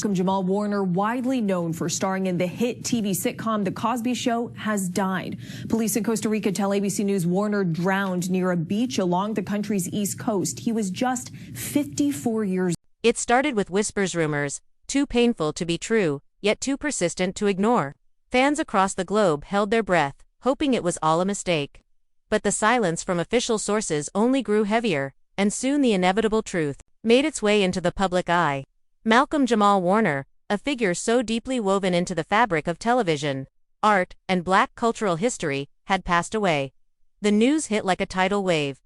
Malcolm-Jamal Warner, widely known for starring in the hit TV sitcom The Cosby Show, has died. Police in Costa Rica tell ABC News Warner drowned near a beach along the country's east coast. He was just 54 years old. It started with whispers, rumors, too painful to be true, yet too persistent to ignore. Fans across the globe held their breath, hoping it was all a mistake. But the silence from official sources only grew heavier, and soon the inevitable truth made its way into the public eye. Malcolm-Jamal Warner, a figure so deeply woven into the fabric of television, art, and Black cultural history, had passed away. The news hit like a tidal wave.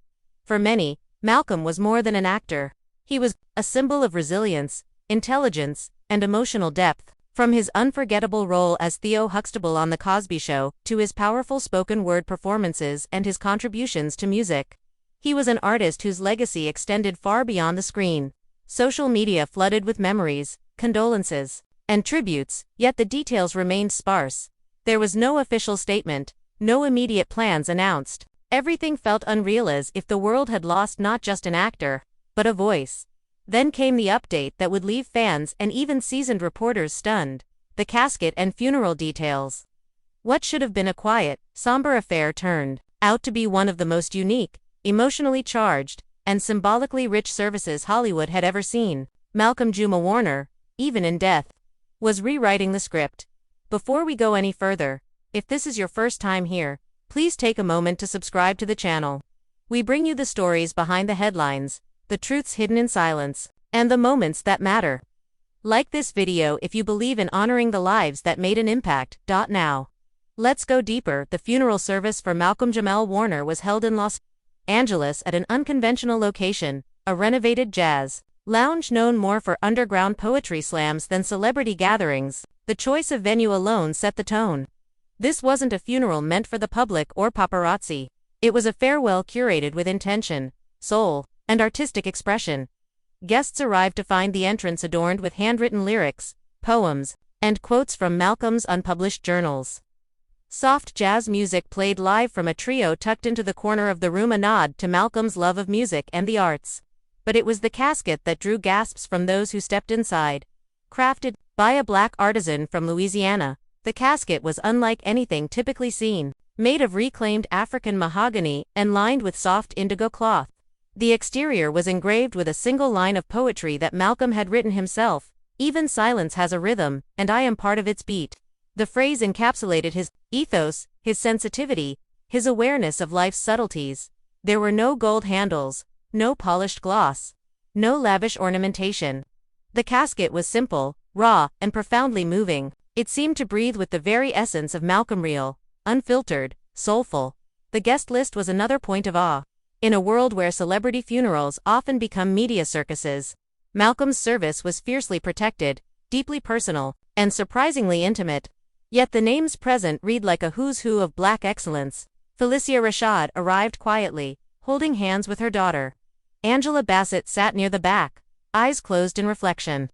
For many, Malcolm was more than an actor. He was a symbol of resilience, intelligence, and emotional depth. From his unforgettable role as Theo Huxtable on The Cosby Show, to his powerful spoken-word performances and his contributions to music, he was an artist whose legacy extended far beyond the screen. Social media flooded with memories, condolences, and tributes, yet the details remained sparse. There was no official statement, no immediate plans announced. Everything felt unreal, as if the world had lost not just an actor, but a voice. Then came the update that would leave fans and even seasoned reporters stunned: the casket and funeral details. What should have been a quiet, somber affair turned out to be one of the most unique, emotionally charged, and symbolically rich services Hollywood had ever seen. Malcolm-Jamal Warner, even in death, was rewriting the script. Before we go any further, if this is your first time here, please take a moment to subscribe to the channel. We bring you the stories behind the headlines, the truths hidden in silence, and the moments that matter. Like this video if you believe in honoring the lives that made an impact. Now, let's go deeper. The funeral service for Malcolm-Jamal Warner was held in Los Angeles at an unconventional location, a renovated jazz lounge known more for underground poetry slams than celebrity gatherings. The choice of venue alone set the tone. This wasn't a funeral meant for the public or paparazzi. It was a farewell curated with intention, soul, and artistic expression. Guests arrived to find the entrance adorned with handwritten lyrics, poems, and quotes from Malcolm's unpublished journals. Soft jazz music played live from a trio tucked into the corner of the room, a nod to Malcolm's love of music and the arts. But it was the casket that drew gasps from those who stepped inside. Crafted by a Black artisan from Louisiana, the casket was unlike anything typically seen. Made of reclaimed African mahogany and lined with soft indigo cloth. The exterior was engraved with a single line of poetry that Malcolm had written himself: "Even silence has a rhythm, and I am part of its beat." The phrase encapsulated his ethos, his sensitivity, his awareness of life's subtleties. There were no gold handles, no polished gloss, no lavish ornamentation. The casket was simple, raw, and profoundly moving. It seemed to breathe with the very essence of Malcolm, real, unfiltered, soulful. The guest list was another point of awe. In a world where celebrity funerals often become media circuses, Malcolm's service was fiercely protected, deeply personal, and surprisingly intimate. Yet the names present read like a who's who of Black excellence. Felicia Rashad arrived quietly, holding hands with her daughter. Angela Bassett sat near the back, eyes closed in reflection.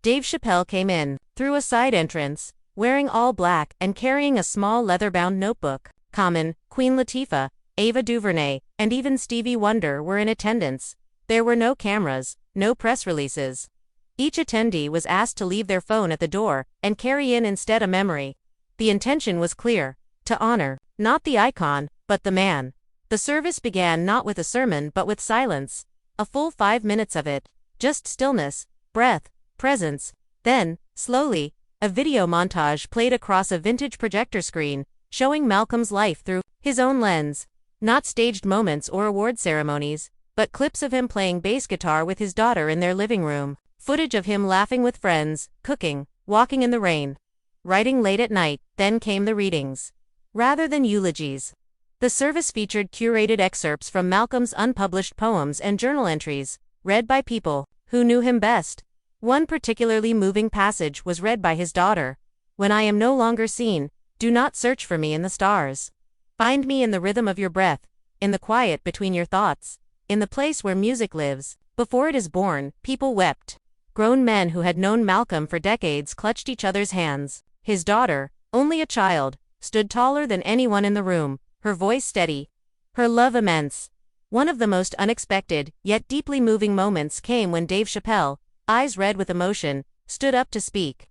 Dave Chappelle came in, through a side entrance, wearing all black and carrying a small leather-bound notebook. Common, Queen Latifah, Ava DuVernay, and even Stevie Wonder were in attendance. There were no cameras, no press releases. Each attendee was asked to leave their phone at the door and carry in instead a memory. The intention was clear: to honor, not the icon, but the man. The service began not with a sermon but with silence. A full 5 minutes of it, just stillness, breath, presence. Then, slowly, a video montage played across a vintage projector screen, showing Malcolm's life through his own lens. Not staged moments or award ceremonies, but clips of him playing bass guitar with his daughter in their living room. Footage of him laughing with friends, cooking, walking in the rain, writing late at night. Then came the readings. Rather than eulogies, the service featured curated excerpts from Malcolm's unpublished poems and journal entries, read by people who knew him best. One particularly moving passage was read by his daughter: "When I am no longer seen, do not search for me in the stars. Find me in the rhythm of your breath, in the quiet between your thoughts, in the place where music lives." Before it is born, people wept. Grown men who had known Malcolm for decades clutched each other's hands. His daughter, only a child, stood taller than anyone in the room, her voice steady, her love immense. One of the most unexpected, yet deeply moving moments came when Dave Chappelle, eyes red with emotion, stood up to speak.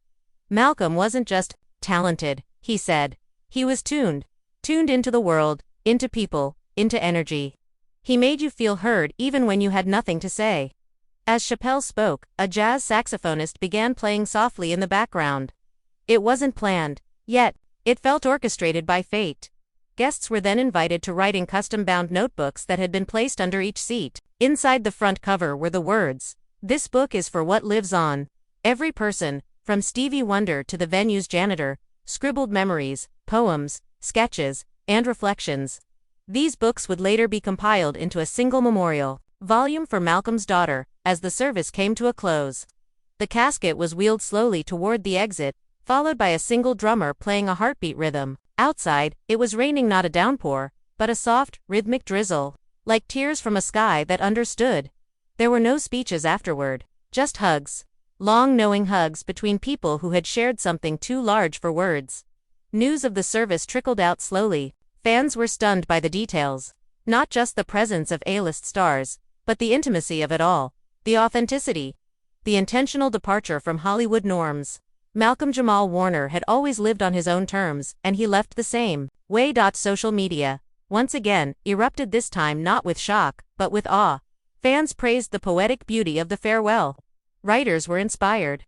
Malcolm wasn't just talented, he said. He was tuned into the world, into people, into energy. He made you feel heard even when you had nothing to say. As Chappelle spoke, a jazz saxophonist began playing softly in the background. It wasn't planned, yet it felt orchestrated by fate. Guests were then invited to write in custom-bound notebooks that had been placed under each seat. Inside the front cover were the words, "This book is for what lives on." Every person, from Stevie Wonder to the venue's janitor, scribbled memories, poems, sketches, and reflections. These books would later be compiled into a single memorial volume for Malcolm's daughter. As the service came to a close, the casket was wheeled slowly toward the exit, followed by a single drummer playing a heartbeat rhythm. Outside, it was raining, not a downpour, but a soft, rhythmic drizzle, like tears from a sky that understood. There were no speeches afterward, just hugs. Long, knowing hugs between people who had shared something too large for words. News of the service trickled out slowly. Fans were stunned by the details. Not just the presence of A-list stars, but the intimacy of it all. The authenticity. The intentional departure from Hollywood norms. Malcolm-Jamal Warner had always lived on his own terms, and he left the same way. Social media, once again, erupted, this time not with shock, but with awe. Fans praised the poetic beauty of the farewell. Writers were inspired.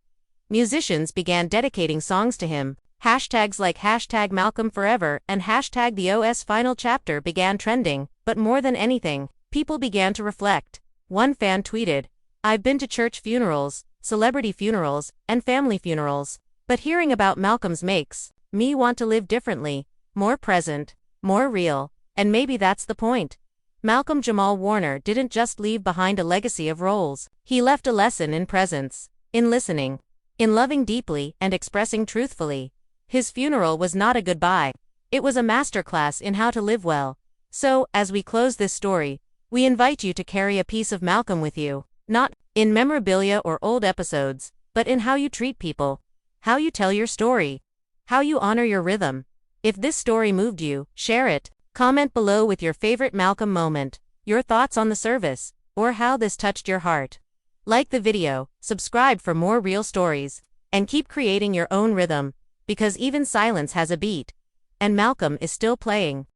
Musicians began dedicating songs to him. Hashtags like #MalcolmForever and #TheOS Final Chapter began trending, but more than anything, people began to reflect. One fan tweeted, "I've been to church funerals, celebrity funerals, and family funerals, but hearing about Malcolm's makes me want to live differently, more present, more real, and maybe that's the point." Malcolm-Jamal Warner didn't just leave behind a legacy of roles. He left a lesson in presence, in listening, in loving deeply and expressing truthfully. His funeral was not a goodbye. It was a masterclass in how to live well. So, as we close this story, we invite you to carry a piece of Malcolm with you, not in memorabilia or old episodes, but in how you treat people, how you tell your story, how you honor your rhythm. If this story moved you, share it. Comment below with your favorite Malcolm moment, your thoughts on the service, or how this touched your heart. Like the video, subscribe for more real stories, and keep creating your own rhythm, because even silence has a beat, and Malcolm is still playing.